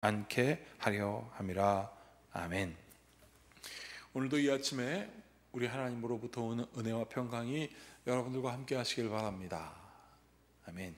않게 하려 함이라. 아멘. 오늘도 이 아침에 우리 하나님으로부터 오는 은혜와 평강이 여러분들과 함께 하시길 바랍니다. 아멘.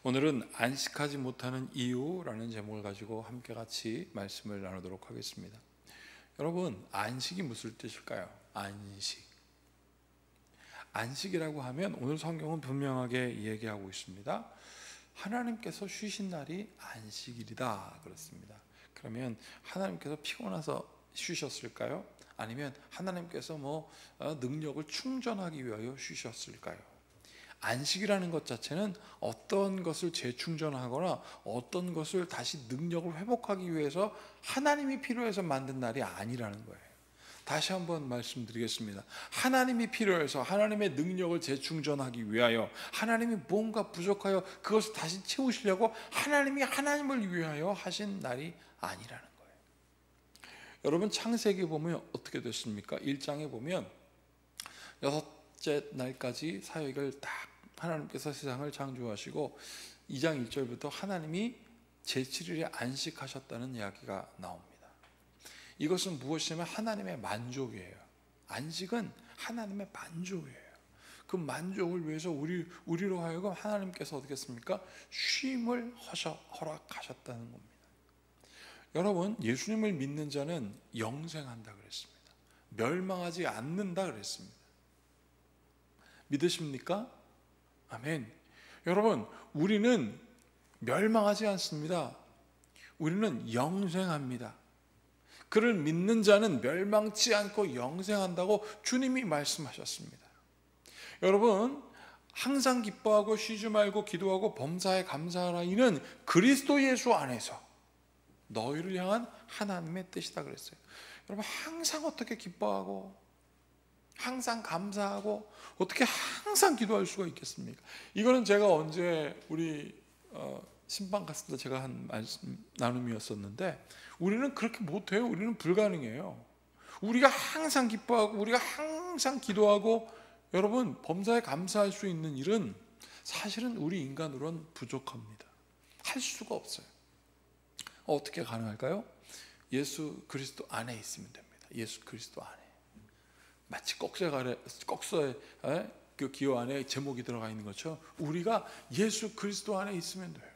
오늘은 안식하지 못하는 이유라는 제목을 가지고 함께 같이 말씀을 나누도록 하겠습니다. 여러분, 안식이 무슨 뜻일까요? 안식이라고 하면 오늘 성경은 분명하게 얘기하고 있습니다. 하나님께서 쉬신 날이 안식일이다 그렇습니다. 그러면 하나님께서 피곤해서 쉬셨을까요? 아니면 하나님께서 능력을 충전하기 위하여 쉬셨을까요? 안식이라는 것 자체는 어떤 것을 재충전하거나 어떤 것을 다시 능력을 회복하기 위해서 하나님이 필요해서 만든 날이 아니라는 거예요. 다시 한번 말씀드리겠습니다. 하나님이 필요해서 하나님의 능력을 재충전하기 위하여, 하나님이 뭔가 부족하여 그것을 다시 채우시려고 하나님이 하나님을 위하여 하신 날이 아니라는 거예요. 여러분, 창세기 보면 어떻게 됐습니까? 1장에 보면 6째 날까지 사역을 딱 하나님께서 세상을 창조하시고 2장 1절부터 하나님이 제7일에 안식하셨다는 이야기가 나옵니다. 이것은 무엇이냐면 하나님의 만족이에요. 안식은 하나님의 만족이에요. 그 만족을 위해서 우리로 하여금 하나님께서 어떻게 했습니까? 쉼을 허락하셨다는 겁니다. 여러분, 예수님을 믿는 자는 영생한다 그랬습니다. 멸망하지 않는다 그랬습니다. 믿으십니까? 아멘. 여러분, 우리는 멸망하지 않습니다. 우리는 영생합니다. 그를 믿는 자는 멸망치 않고 영생한다고 주님이 말씀하셨습니다. 여러분, 항상 기뻐하고 쉬지 말고 기도하고 범사에 감사하라. 이는 그리스도 예수 안에서 너희를 향한 하나님의 뜻이다 그랬어요. 여러분, 항상 어떻게 기뻐하고 항상 감사하고 어떻게 항상 기도할 수가 있겠습니까? 이거는 제가 언제 우리 신방 갔을 때 제가 한 말씀 나눔이었었는데, 우리는 그렇게 못해요. 우리는 불가능해요. 우리가 항상 기뻐하고 우리가 항상 기도하고 여러분 범사에 감사할 수 있는 일은 사실은 우리 인간으로는 부족합니다. 할 수가 없어요. 어떻게 가능할까요? 예수 그리스도 안에 있으면 됩니다. 예수 그리스도 안에. 마치 꼭서에 그 기호 안에 제목이 들어가 있는 것처럼 우리가 예수 그리스도 안에 있으면 돼요.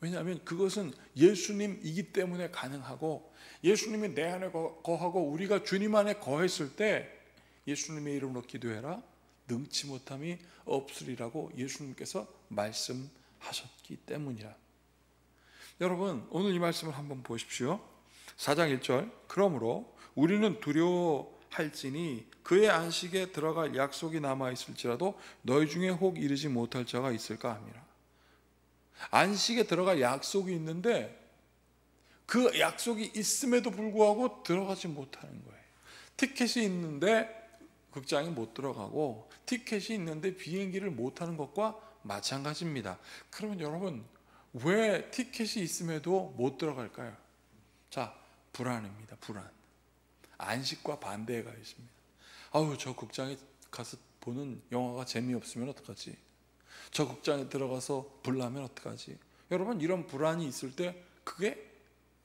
왜냐하면 그것은 예수님이기 때문에 가능하고, 예수님이 내 안에 거하고 우리가 주님 안에 거했을 때 예수님의 이름으로 기도해라 능치 못함이 없으리라고 예수님께서 말씀하셨기 때문이라. 여러분, 오늘 이 말씀을 한번 보십시오. 4장 1절. 그러므로 우리는 두려워할지니 그의 안식에 들어갈 약속이 남아있을지라도 너희 중에 혹 이르지 못할 자가 있을까 함이라. 안식에 들어갈 약속이 있는데 그 약속이 있음에도 불구하고 들어가지 못하는 거예요. 티켓이 있는데 극장에 못 들어가고 티켓이 있는데 비행기를 못 타는 것과 마찬가지입니다. 그러면 여러분, 왜 티켓이 있음에도 못 들어갈까요? 자, 불안입니다. 불안. 안식과 반대가 있습니다. 저 극장에 가서 보는 영화가 재미없으면 어떡하지? 저 극장에 들어가서 불나면 어떡하지? 여러분, 이런 불안이 있을 때 그게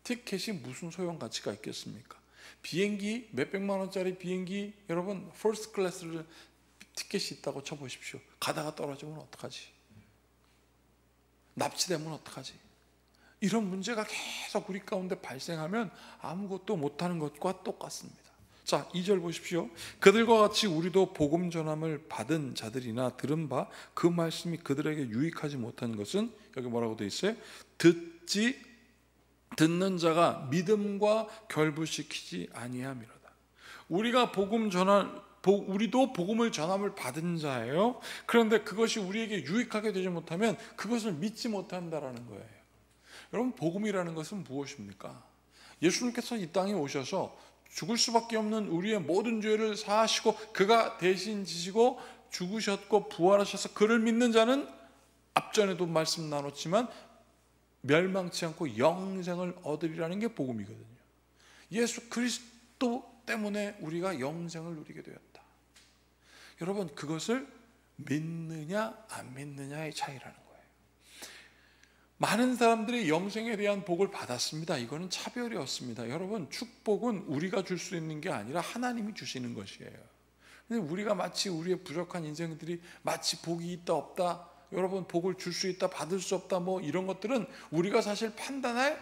티켓이 무슨 소용가치가 있겠습니까? 비행기 몇백만 원짜리 비행기, 여러분 퍼스트 클래스를 티켓이 있다고 쳐보십시오. 가다가 떨어지면 어떡하지? 납치되면 어떡하지? 이런 문제가 계속 우리 가운데 발생하면 아무것도 못하는 것과 똑같습니다. 자, 2절 보십시오. 그들과 같이 우리도 복음 전함을 받은 자들이나 들은 바 그 말씀이 그들에게 유익하지 못한 것은, 여기 뭐라고 되어 있어요? 듣는 자가 믿음과 결부시키지 아니함이로다. 우리도 복음을 전함을 받은 자예요. 그런데 그것이 우리에게 유익하게 되지 못하면 그것을 믿지 못한다라는 거예요. 여러분, 복음이라는 것은 무엇입니까? 예수님께서 이 땅에 오셔서 죽을 수밖에 없는 우리의 모든 죄를 사하시고 그가 대신 지시고 죽으셨고 부활하셔서 그를 믿는 자는 앞전에도 말씀 나눴지만 멸망치 않고 영생을 얻으리라는 게 복음이거든요. 예수 그리스도 때문에 우리가 영생을 누리게 되었다. 여러분, 그것을 믿느냐 안 믿느냐의 차이라는 거예요. 많은 사람들이 영생에 대한 복을 받았습니다. 이거는 차별이었습니다. 여러분, 축복은 우리가 줄 수 있는 게 아니라 하나님이 주시는 것이에요. 근데 우리가 마치 우리의 부족한 인생들이 마치 복이 있다 없다, 여러분 복을 줄 수 있다 받을 수 없다 뭐 이런 것들은 우리가 사실 판단할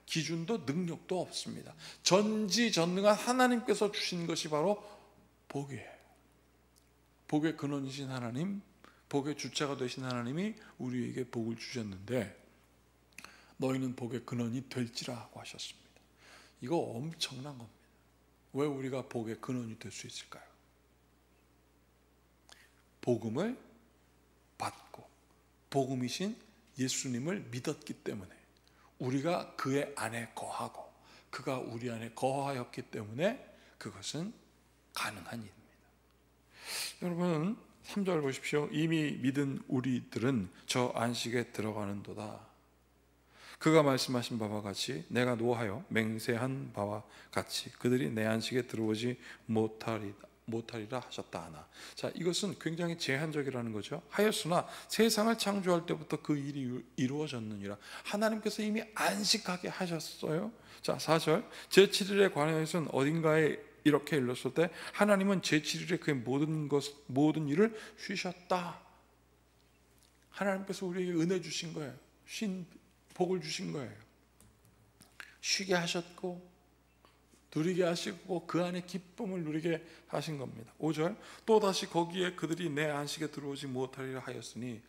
기준도 능력도 없습니다. 전지전능한 하나님께서 주신 것이 바로 복이에요. 복의 근원이신 하나님, 복의 주체가 되신 하나님이 우리에게 복을 주셨는데 너희는 복의 근원이 될지라 하고 하셨습니다. 이거 엄청난 겁니다. 왜 우리가 복의 근원이 될 수 있을까요? 복음을 받고 복음이신 예수님을 믿었기 때문에, 우리가 그의 안에 거하고 그가 우리 안에 거하였기 때문에 그것은 가능한 일입니다. 여러분 3절 보십시오. 이미 믿은 우리들은 저 안식에 들어가는도다. 그가 말씀하신 바와 같이 내가 노하여 맹세한 바와 같이 그들이 내 안식에 들어오지 못하리라 하셨다 하나. 자, 이것은 굉장히 제한적이라는 거죠. 하였으나 세상을 창조할 때부터 그 일이 이루어졌느니라. 하나님께서 이미 안식하게 하셨어요. 자, 4절 제7일에 관하여서는 어딘가에 이렇게 일렀을 때 하나님은 제7일에 그의 모든 일을 쉬셨다. 하나님께서 우리에게 은혜 주신 거예요. 복을 주신 거예요. 쉬게 하셨고 누리게 하시고 그 안에 기쁨을 누리게 하신 겁니다. 5절 또다시 거기에 그들이 내 안식에 들어오지 못하리라 하였으니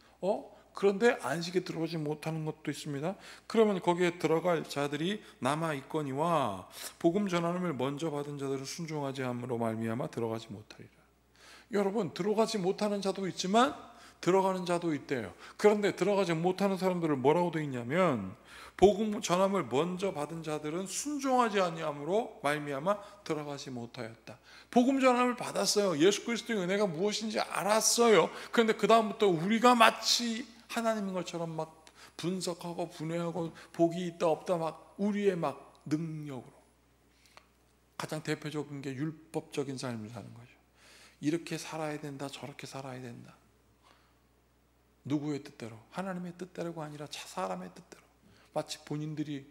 그런데 안식에 들어오지 못하는 것도 있습니다. 그러면 거기에 들어갈 자들이 남아있거니와 복음 전함을 먼저 받은 자들은 순종하지 않음으로 말미암아 들어가지 못하리라. 여러분, 들어가지 못하는 자도 있지만 들어가는 자도 있대요. 그런데 들어가지 못하는 사람들을 뭐라고 되어 있냐면 복음 전함을 먼저 받은 자들은 순종하지 아니함으로 말미암아 들어가지 못하였다. 복음 전함을 받았어요. 예수 그리스도의 은혜가 무엇인지 알았어요. 그런데 그 다음부터 우리가 마치 하나님인 것처럼 막 분석하고 분해하고 복이 있다 없다 막 우리의 막 능력으로, 가장 대표적인 게 율법적인 삶을 사는 거죠. 이렇게 살아야 된다, 저렇게 살아야 된다. 누구의 뜻대로? 하나님의 뜻대로가 아니라 사람의 뜻대로, 마치 본인들이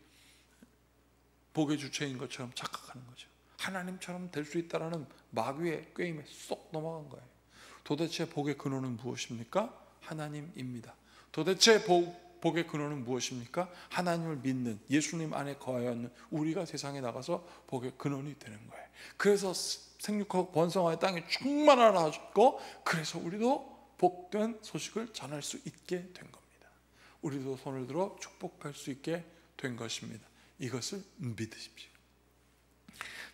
복의 주체인 것처럼 착각하는 거죠. 하나님처럼 될 수 있다라는 마귀의 꾀임에 쏙 넘어간 거예요. 도대체 복의 근원은 무엇입니까? 하나님입니다. 도대체 복의 근원은 무엇입니까? 하나님을 믿는, 예수님 안에 거하였는 우리가 세상에 나가서 복의 근원이 되는 거예요. 그래서 생육하고 번성하여 땅에 충만하라 하셨고, 그래서 우리도 복된 소식을 전할 수 있게 된 겁니다. 우리도 손을 들어 축복할 수 있게 된 것입니다. 이것을 믿으십시오.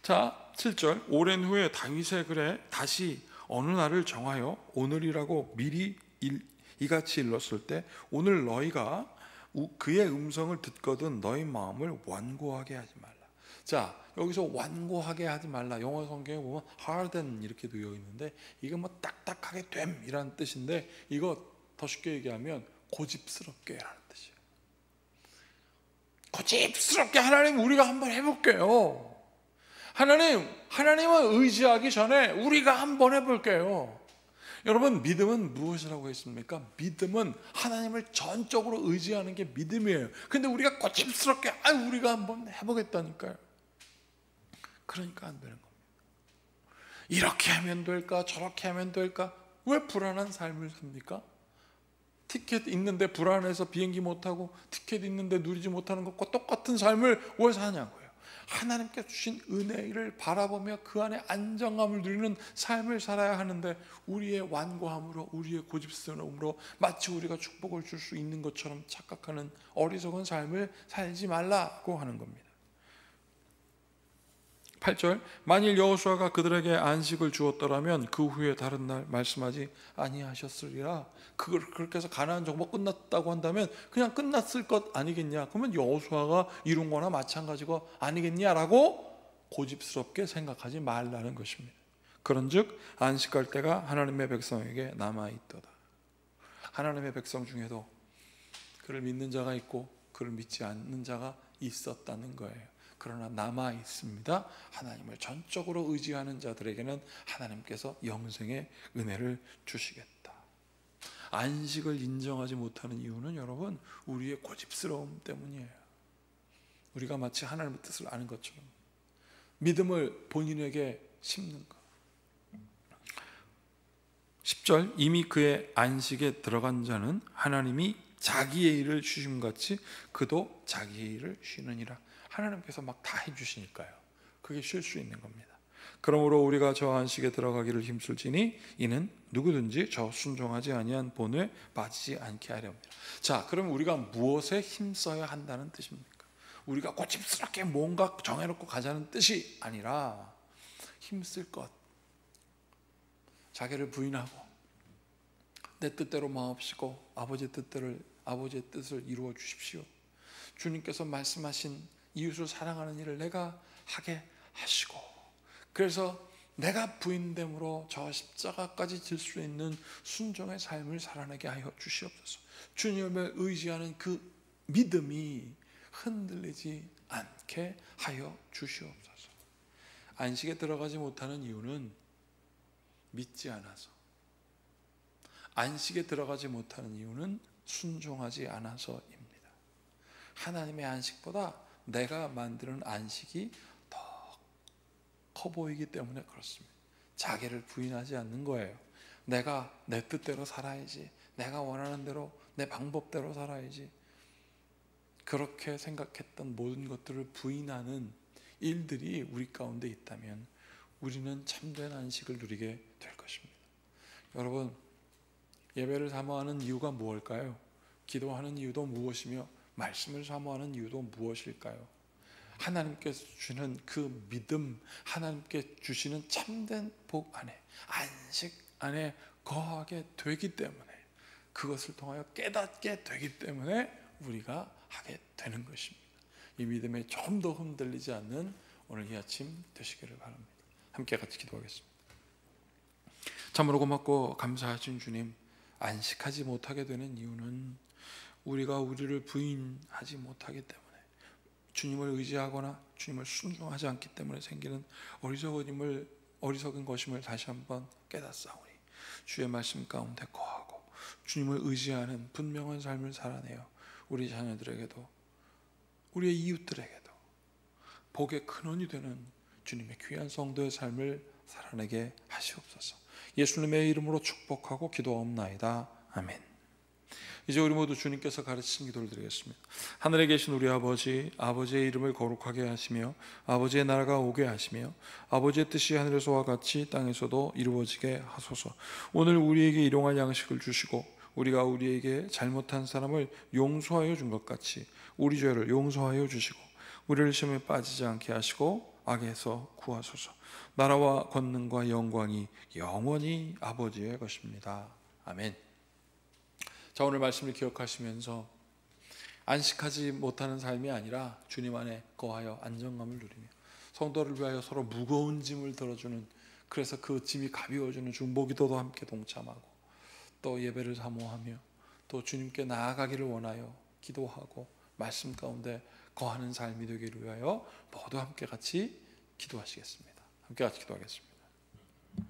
자, 7절 오랜 후에 다윗의 글에 다시 어느 날을 정하여 오늘이라고 미리 이같이 일렀을 때 오늘 너희가 그의 음성을 듣거든 너희 마음을 완고하게 하지 말라. 자, 여기서 완고하게 하지 말라, 영어 성경에 보면 harden 이렇게 되어 있는데 이게 뭐 딱딱하게 됨이라는 뜻인데, 이거 더 쉽게 얘기하면 고집스럽게 라는 뜻이에요. 고집스럽게 하나님 우리가 한번 해볼게요. 하나님을 의지하기 전에 우리가 한번 해볼게요. 여러분, 믿음은 무엇이라고 했습니까? 믿음은 하나님을 전적으로 의지하는 게 믿음이에요. 근데 우리가 고집스럽게 우리가 한번 해보겠다니까요. 그러니까 안 되는 겁니다. 이렇게 하면 될까 저렇게 하면 될까? 왜 불안한 삶을 삽니까? 티켓 있는데 불안해서 비행기 못 타고 티켓 있는데 누리지 못하는 것과 똑같은 삶을 왜 사냐고요. 하나님께 주신 은혜를 바라보며 그 안에 안정감을 누리는 삶을 살아야 하는데, 우리의 완고함으로 우리의 고집스러움으로 마치 우리가 축복을 줄 수 있는 것처럼 착각하는 어리석은 삶을 살지 말라고 하는 겁니다. 8절 만일 여호수아가 그들에게 안식을 주었더라면 그 후에 다른 날 말씀하지 아니하셨으리라. 그렇게 해서 가나안 정복 끝났다고 한다면 그냥 끝났을 것 아니겠냐, 그러면 여호수아가 이룬 거나 마찬가지고 아니겠냐라고 고집스럽게 생각하지 말라는 것입니다. 그런즉 안식할 때가 하나님의 백성에게 남아있도다. 하나님의 백성 중에도 그를 믿는 자가 있고 그를 믿지 않는 자가 있었다는 거예요. 그러나 남아 있습니다. 하나님을 전적으로 의지하는 자들에게는 하나님께서 영생의 은혜를 주시겠다. 안식을 인정하지 못하는 이유는 여러분, 우리의 고집스러움 때문이에요. 우리가 마치 하나님의 뜻을 아는 것처럼 믿음을 본인에게 심는 것. 10절, 이미 그의 안식에 들어간 자는 하나님이 자기의 일을 쉬심같이 그도 자기의 일을 쉬느니라. 하나님께서 막 다 해주시니까요, 그게 쉴 수 있는 겁니다. 그러므로 우리가 저 안식에 들어가기를 힘쓸지니 이는 누구든지 저 순종하지 아니한 본에 빠지지 않게 하렵니다. 자, 그럼 우리가 무엇에 힘써야 한다는 뜻입니까? 우리가 고집스럽게 뭔가 정해놓고 가자는 뜻이 아니라 힘쓸 것, 자기를 부인하고 내 뜻대로 마옵시고 아버지의 뜻을 이루어 주십시오. 주님께서 말씀하신 이웃을 사랑하는 일을 내가 하게 하시고, 그래서 내가 부인됨으로 저 십자가까지 질 수 있는 순종의 삶을 살아내게 하여 주시옵소서. 주님을 의지하는 그 믿음이 흔들리지 않게 하여 주시옵소서. 안식에 들어가지 못하는 이유는 믿지 않아서, 안식에 들어가지 못하는 이유는 순종하지 않아서입니다. 하나님의 안식보다 내가 만드는 안식이 더 커 보이기 때문에 그렇습니다. 자기를 부인하지 않는 거예요. 내가 내 뜻대로 살아야지, 내가 원하는 대로 내 방법대로 살아야지, 그렇게 생각했던 모든 것들을 부인하는 일들이 우리 가운데 있다면 우리는 참된 안식을 누리게 될 것입니다. 여러분, 예배를 사모하는 이유가 무엇일까요? 기도하는 이유도 무엇이며 말씀을 사모하는 이유도 무엇일까요? 하나님께서 주시는 그 믿음, 하나님께 주시는 참된 복 안에, 안식 안에 거하게 되기 때문에, 그것을 통하여 깨닫게 되기 때문에 우리가 하게 되는 것입니다. 이 믿음에 조금 더 흔들리지 않는 오늘 이 아침 되시기를 바랍니다. 함께 같이 기도하겠습니다. 참으로 고맙고 감사하신 주님, 안식하지 못하게 되는 이유는 우리가 우리를 부인하지 못하기 때문에, 주님을 의지하거나 주님을 순종하지 않기 때문에 생기는 어리석은 것임을 다시 한번 깨닫사오니, 주의 말씀 가운데 거하고 주님을 의지하는 분명한 삶을 살아내어 우리 자녀들에게도 우리의 이웃들에게도 복의 근원이 되는 주님의 귀한 성도의 삶을 살아내게 하시옵소서. 예수님의 이름으로 축복하고 기도하옵나이다. 아멘. 이제 우리 모두 주님께서 가르치신 기도를 드리겠습니다. 하늘에 계신 우리 아버지, 아버지의 이름을 거룩하게 하시며 아버지의 나라가 오게 하시며 아버지의 뜻이 하늘에서와 같이 땅에서도 이루어지게 하소서. 오늘 우리에게 일용할 양식을 주시고 우리가 우리에게 잘못한 사람을 용서하여 준 것 같이 우리 죄를 용서하여 주시고 우리를 시험에 빠지지 않게 하시고 악에서 구하소서. 나라와 권능과 영광이 영원히 아버지의 것입니다. 아멘. 자, 오늘 말씀을 기억하시면서 안식하지 못하는 삶이 아니라 주님 안에 거하여 안정감을 누리며 성도를 위하여 서로 무거운 짐을 들어주는, 그래서 그 짐이 가벼워지는 중보기도도 함께 동참하고 또 예배를 사모하며 또 주님께 나아가기를 원하여 기도하고 말씀 가운데 거하는 삶이 되기를 위하여 모두 함께 같이 기도하시겠습니다. 함께 같이 기도하겠습니다.